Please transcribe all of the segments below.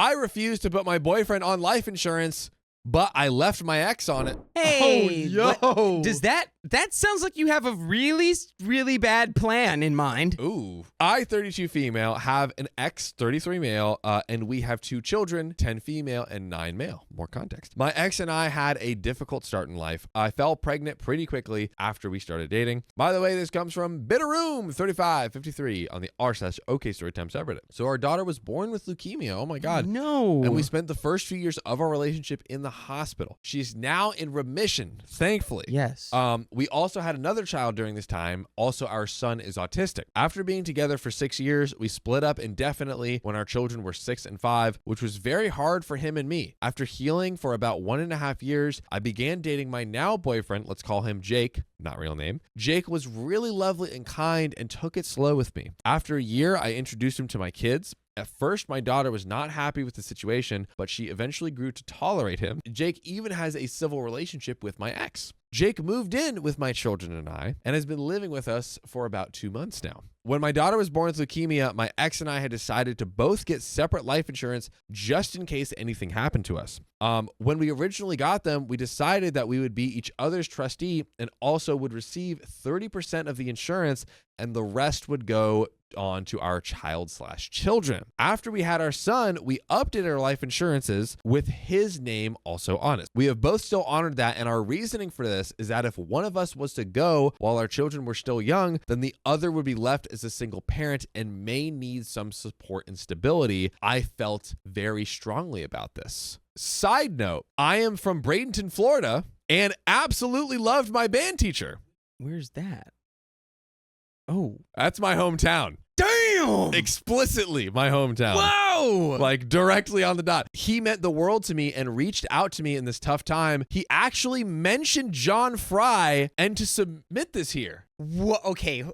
I refused to put my boyfriend on life insurance, but I left my ex on it. Hey, yo. does that sounds like you have a really, really bad plan in mind. Ooh. I, 32 female, have an ex, 33 male, and we have 2 children, 10 female and 9 male. More context. My ex and I had a difficult start in life. I fell pregnant pretty quickly after we started dating. By the way, this comes from Bitterroom 3553 on the r/OK Storytime subreddit. So our daughter was born with leukemia. Oh my God. No. And we spent the first few years of our relationship in the hospital. She's now in remission, thankfully. Yes. We also had another child during this time. Also, our son is autistic. After being together for 6 years, we split up indefinitely when our children were 6 and 5, which was very hard for him and me. After healing for about 1.5 years, I began dating my now boyfriend. Let's call him Jake, not real name. Jake was really lovely and kind and took it slow with me. After a year, I introduced him to my kids. At first, my daughter was not happy with the situation, but she eventually grew to tolerate him. Jake even has a civil relationship with my ex. Jake moved in with my children and I, and has been living with us for about 2 months now. When my daughter was born with leukemia, my ex and I had decided to both get separate life insurance just in case anything happened to us. When we originally got them, we decided that we would be each other's trustee and also would receive 30% of the insurance, and the rest would go on to our child/children. After we had our son, we updated our life insurances with his name also on it. We have both still honored that, and our reasoning for this is that if one of us was to go while our children were still young, then the other would be left as a single parent and may need some support and stability. I felt very strongly about this. Side note, I am from Bradenton, Florida, and absolutely loved my band teacher. Where's that? Oh, that's my hometown. Damn! Explicitly my hometown. Whoa! Like directly on the dot. He meant the world to me and reached out to me in this tough time. He actually mentioned John Fry and to submit this here. What? Okay.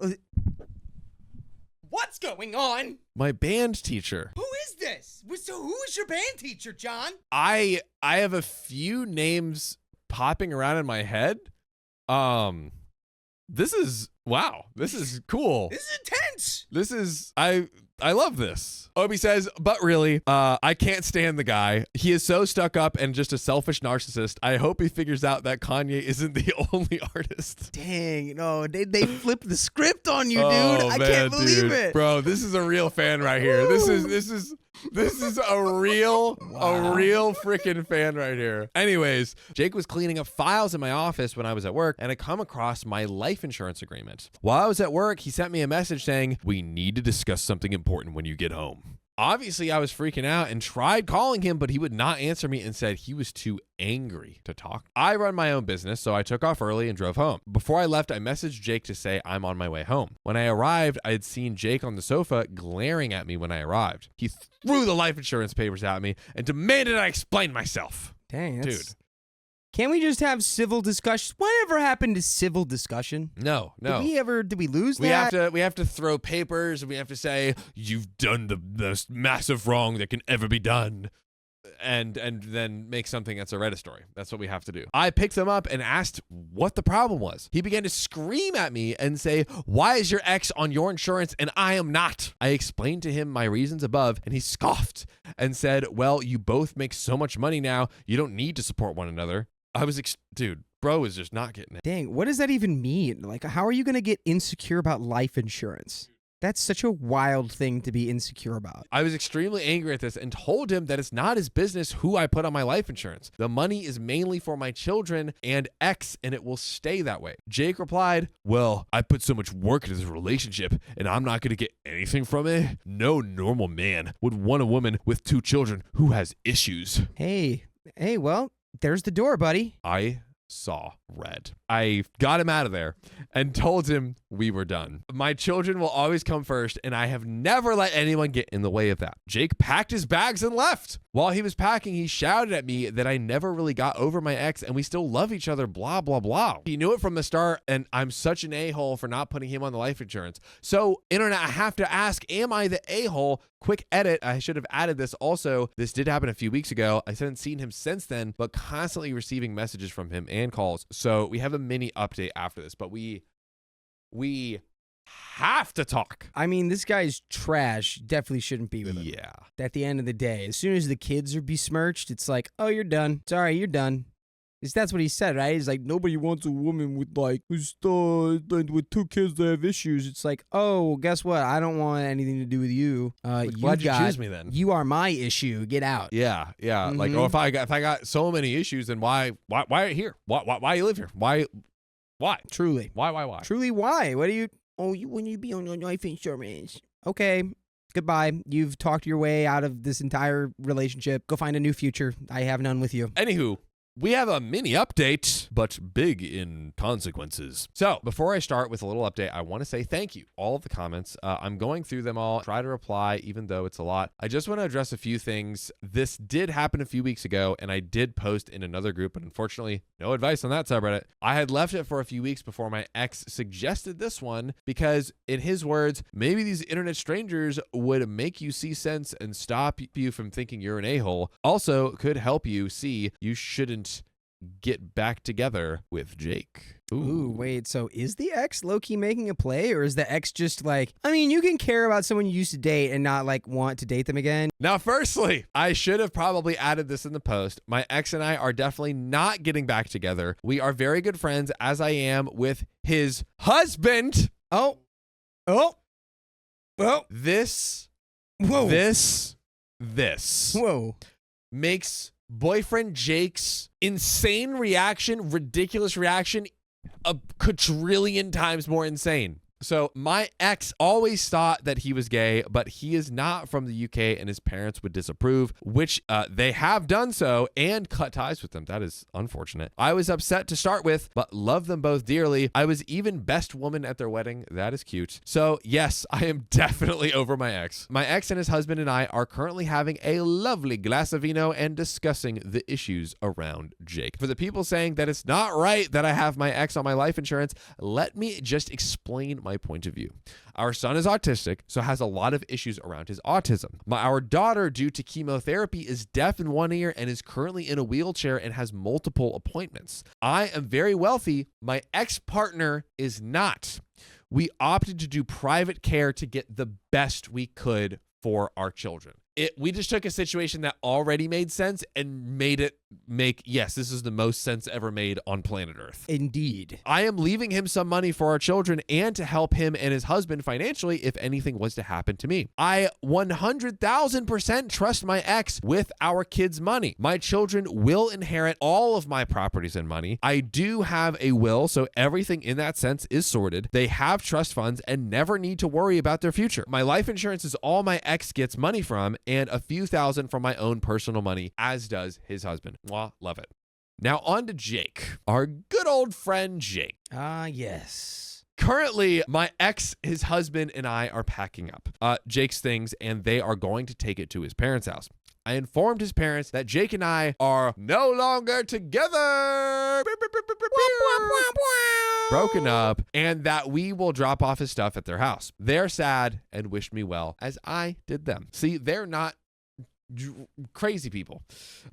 What's going on? My band teacher. Who is this? So who is your band teacher, John? I have a few names popping around in my head. This is wow. This is cool. This is intense. This is I love this. Obi says, but really, I can't stand the guy. He is so stuck up and just a selfish narcissist. I hope he figures out that Kanye isn't the only artist. Dang, no, they flipped the script on you, dude. Oh, I man, can't believe dude. it. Bro, this is a real fan right here. This is a real freaking fan right here. Anyways, Jake was cleaning up files in my office when I was at work, and I come across my life insurance agreement. While I was at work, he sent me a message saying, "We need to discuss something important when you get home." Obviously, I was freaking out and tried calling him, but he would not answer me and said he was too angry to talk. I run my own business, so I took off early and drove home. Before I left, I messaged Jake to say I'm on my way home. When I arrived, I had seen Jake on the sofa glaring at me when I arrived. He threw the life insurance papers at me and demanded I explain myself. Dang, dude. Can't we just have civil discussions? Whatever happened to civil discussion? No. Did we lose we that? We have to throw papers and we have to say, you've done the most massive wrong that can ever be done. And then make something that's a Reddit story. That's what we have to do. I picked him up and asked what the problem was. He began to scream at me and say, "Why is your ex on your insurance and I am not?" I explained to him my reasons above and he scoffed and said, "Well, you both make so much money now, you don't need to support one another." I was, dude, bro is just not getting it. Dang, what does that even mean? Like, how are you going to get insecure about life insurance? That's such a wild thing to be insecure about. I was extremely angry at this and told him that it's not his business who I put on my life insurance. The money is mainly for my children and ex, and it will stay that way. Jake replied, "Well, I put so much work into this relationship, and I'm not going to get anything from it. No normal man would want a woman with 2 children who has issues." Hey, well, there's the door, buddy. I saw red. I got him out of there and told him we were done. My children will always come first, and I have never let anyone get in the way of that. Jake packed his bags and left. While he was packing, he shouted at me that I never really got over my ex and we still love each other, blah, blah, blah. He knew it from the start, and I'm such an a-hole for not putting him on the life insurance. So, internet, I have to ask, am I the a-hole? Quick edit, I should have added this also. This did happen a few weeks ago. I haven't seen him since then, but constantly receiving messages from him and calls. So we have a mini update after this, but we have to talk. I mean, this guy's trash. Definitely shouldn't be with him. Yeah. At the end of the day, as soon as the kids are besmirched, it's like, oh, you're done. Sorry, you're done. That's what he said, right? He's like, nobody wants a woman with with 2 kids that have issues. It's like, oh, guess what? I don't want anything to do with you. Why'd you choose me then? You are my issue. Get out. Yeah. Like, oh, if I got so many issues, then why are you here? Why you live here? Why? Truly. Why? Truly, why? What do you? Oh, you when you be on your life insurance? Okay. Goodbye. You've talked your way out of this entire relationship. Go find a new future. I have none with you. Anywho, we have a mini update, but big in consequences. So before I start with a little update, I want to say thank you. All of the comments, I'm going through them all, try to reply, even though it's a lot. I just want to address a few things. This did happen a few weeks ago, and I did post in another group, but unfortunately, no advice on that subreddit. I had left it for a few weeks before my ex suggested this one because, in his words, maybe these internet strangers would make you see sense and stop you from thinking you're an a-hole. Also, could help you see you shouldn't get back together with Jake. Ooh, wait, so is the ex low-key making a play, or is the ex just like, I mean, you can care about someone you used to date and not want to date them again? Now, firstly, I should have probably added this in the post. My ex and I are definitely not getting back together. We are very good friends, as I am with his husband. Oh. This makes boyfriend Jake's insane reaction, ridiculous reaction, a quadrillion times more insane. So my ex always thought that he was gay, but he is not from the UK and his parents would disapprove, which they have done so and cut ties with them. That is unfortunate. I was upset to start with, but love them both dearly. I was even best woman at their wedding. That is cute. So yes, I am definitely over my ex. My ex and his husband and I are currently having a lovely glass of vino and discussing the issues around Jake. For the people saying that it's not right that I have my ex on my life insurance, let me just explain my point of view. Our son is autistic, so has a lot of issues around his autism. Our daughter, due to chemotherapy, is deaf in one ear and is currently in a wheelchair and has multiple appointments. I am very wealthy. My ex-partner is not. We opted to do private care to get the best we could for our children. We just took a situation that already made sense and made it yes, this is the most sense ever made on planet Earth. Indeed. I am leaving him some money for our children and to help him and his husband financially if anything was to happen to me. I 100,000% trust my ex with our kids' money. My children will inherit all of my properties and money. I do have a will, so everything in that sense is sorted. They have trust funds and never need to worry about their future. My life insurance is all my ex gets money from, and a few thousand from my own personal money, as does his husband. Mwah, love it. Now on to Jake, our good old friend Jake. Yes. Currently, my ex, his husband, and I are packing up Jake's things, and they are going to take it to his parents' house. I informed his parents that Jake and I are no longer together, broken up, and that we will drop off his stuff at their house. They're sad and wished me well, as I did them. See, they're not crazy people.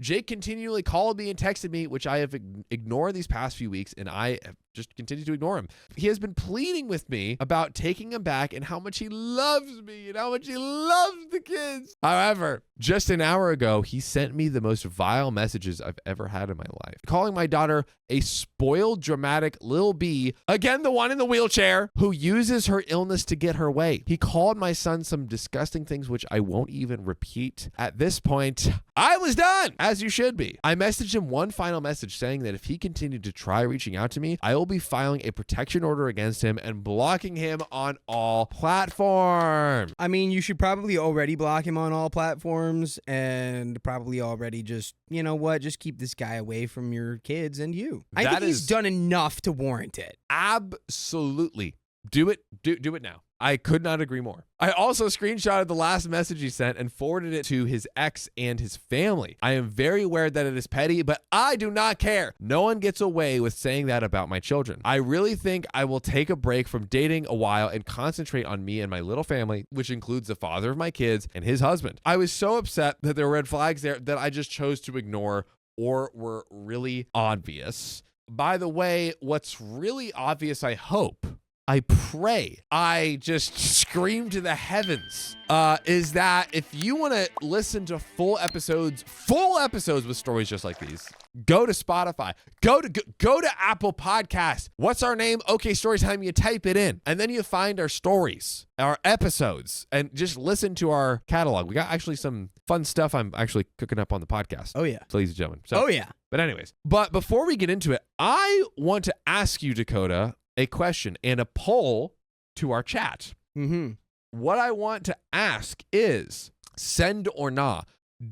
Jake continually called me and texted me, which I have ignored these past few weeks, and I have just continued to ignore him. He has been pleading with me about taking him back and how much he loves me and how much he loves the kids. However, just an hour ago, he sent me the most vile messages I've ever had in my life, calling my daughter a spoiled, dramatic Lil B, again, the one in the wheelchair, who uses her illness to get her way. He called my son some disgusting things, which I won't even repeat. At this point, I was done, as you should be. I messaged him one final message saying that if he continued to try reaching out to me, I will be filing a protection order against him and blocking him on all platforms. I mean, you should probably already block him on all platforms and probably already just, you know what, just keep this guy away from your kids and you. I think he's done enough to warrant it. Absolutely. Do it. Do it now. I could not agree more. I also screenshotted the last message he sent and forwarded it to his ex and his family. I am very aware that it is petty, but I do not care. No one gets away with saying that about my children. I really think I will take a break from dating a while and concentrate on me and my little family, which includes the father of my kids and his husband. I was so upset that there were red flags there that I just chose to ignore or were really obvious. By the way, what's really obvious, I hope, I pray, I just scream to the heavens, is that if you want to listen to full episodes with stories just like these, go to Spotify, go to Apple Podcasts. What's our name? Okay, Storytime. You type it in, and then you find our stories, our episodes, and just listen to our catalog. We got actually some fun stuff I'm actually cooking up on the podcast. Oh, yeah. Ladies and gentlemen. So, Oh, yeah. But anyways, before we get into it, I want to ask you, Dakota, a question and a poll to our chat. Mm-hmm. What I want to ask is, send or nah?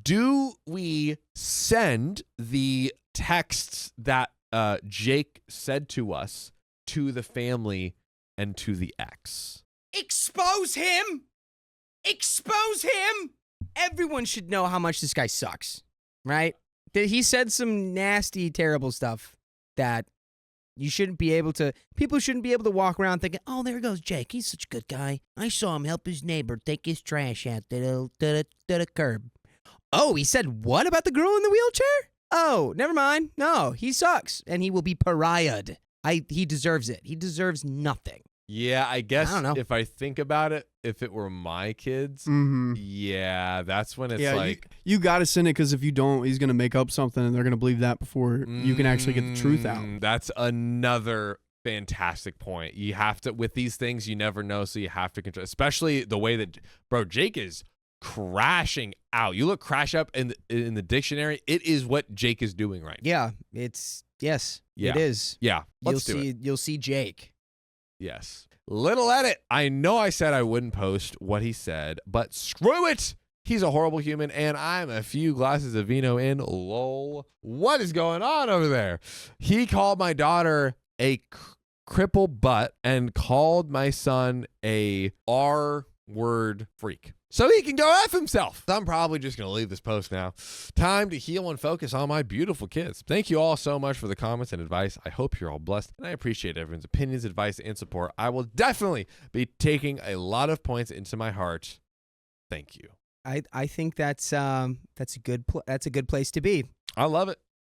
Do we send the texts that Jake said to us to the family and to the ex? Expose him! Expose him! Everyone should know how much this guy sucks, right? That he said some nasty, terrible stuff that you shouldn't be able to, people shouldn't be able to walk around thinking, oh, there goes Jake. He's such a good guy. I saw him help his neighbor take his trash out to the curb. Oh, he said what about the girl in the wheelchair? Oh, never mind. No, he sucks, and he will be pariahed. He deserves it. He deserves nothing. Yeah, I guess I don't know. if I think about it, if it were my kids, yeah, that's when it's like... You got to send it, because if you don't, he's going to make up something, and they're going to believe that before you can actually get the truth out. That's another fantastic point. You have to, with these things, you never know, so you have to control, especially the way that, bro, Jake is crashing out. You look crash up in the dictionary, it is what Jake is doing right now. Yeah, it is. Yeah, let's do it. You'll see Jake. Yes. Little edit. I know I said I wouldn't post what he said, but screw it. He's a horrible human, and I'm a few glasses of vino in. Lol. What is going on over there? He called my daughter a cripple butt and called my son a R-word freak. So he can go F himself. I'm probably just going to leave this post now. Time to heal and focus on my beautiful kids. Thank you all so much for the comments and advice. I hope you're all blessed, and I appreciate everyone's opinions, advice, and support. I will definitely be taking a lot of points into my heart. Thank you. I think that's a good place to be. I love it.